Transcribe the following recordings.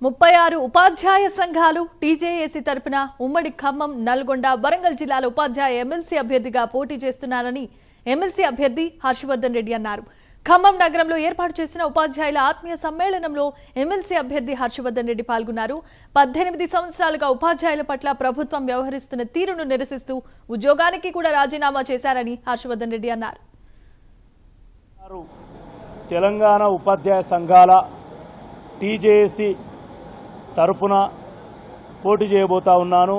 36 ఉపాధ్యాయ సంఘాలు టీజేఏసీ తరపున ఉమ్మడి ఖమ్మం, నల్గొండ, వరంగల్ జిల్లాల ఉపాధ్యాయ ఎమ్మెల్సీ అభ్యర్థిగా పోటీ చేస్తున్నారని ఎమ్మెల్సీ అభ్యర్థి హర్షవర్ధన్ రెడ్డి అన్నారు. ఖమ్మం నగరంలో ఏర్పాటు చేసిన ఉపాధ్యాయుల ఆత్మీయ సమ్మేళనంలో ఎమ్మెల్సీ అభ్యర్థి హర్షవర్ధన్ రెడ్డి పాల్గొన్నారు. 18 సంవత్సరాలుగా ఉపాధ్యాయుల పట్ల ప్రభుత్వం వ్యవహరిస్తున్న తీరును నిరసిస్తూ ఉద్యోగానికి కూడా రాజీనామా చేశారని హర్షవర్ధన్ రెడ్డి అన్నారు. తెలంగాణ ఉపాధ్యాయ సంఘాల టీజేఏసీ తరపున పోటీ చేయబోతా ఉన్నాను.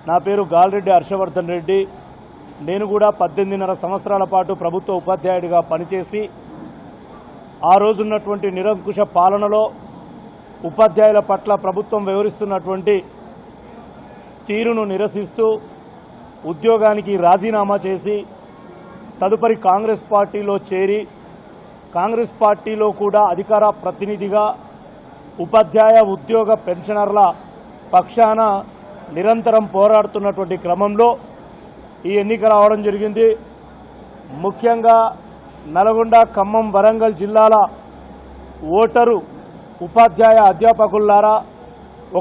నా పేరు గాల్రెడ్డి హర్షవర్ధన్ రెడ్డి. నేను కూడా 18.5 సంవత్సరాల పాటు ప్రభుత్వ ఉపాధ్యాయుడిగా పనిచేసి ఆ రోజున్నటువంటి నిరంకుశ పాలనలో ఉపాధ్యాయుల పట్ల ప్రభుత్వం వ్యవహరిస్తున్నటువంటి తీరును నిరసిస్తూ ఉద్యోగానికి రాజీనామా చేసి తదుపరి కాంగ్రెస్ పార్టీలో చేరి కాంగ్రెస్ పార్టీలో కూడా అధికార ప్రతినిధిగా ఉపాధ్యాయ ఉద్యోగ పెన్షనర్ల పక్షాన నిరంతరం పోరాడుతున్నటువంటి క్రమంలో ఈ ఎన్నిక రావడం జరిగింది. ముఖ్యంగా నల్గొండ, ఖమ్మం, వరంగల్ జిల్లాల ఓటరు ఉపాధ్యాయ అధ్యాపకులారా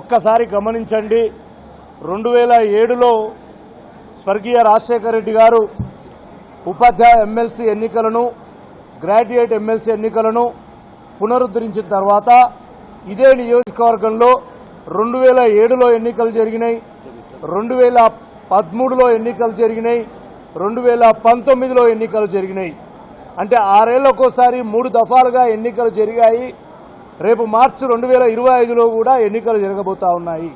ఒక్కసారి గమనించండి. 2007లో స్వర్గీయ రాజశేఖర రెడ్డి గారు ఉపాధ్యాయ ఎమ్మెల్సీ ఎన్నికలను, గ్రాడ్యుయేట్ ఎమ్మెల్సీ ఎన్నికలను పునరుద్ధరించిన తర్వాత ఇదే నియోజకవర్గంలో 2007లో ఎన్నికలు జరిగినాయి, 2013లో ఎన్నికలు జరిగినాయి, 2019లో ఎన్నికలు జరిగినాయి. అంటే 6 ఏళ్లకోసారి 3 దఫాలుగా ఎన్నికలు జరిగాయి. రేపు మార్చి 2025లో కూడా ఎన్నికలు జరగబోతా ఉన్నాయి.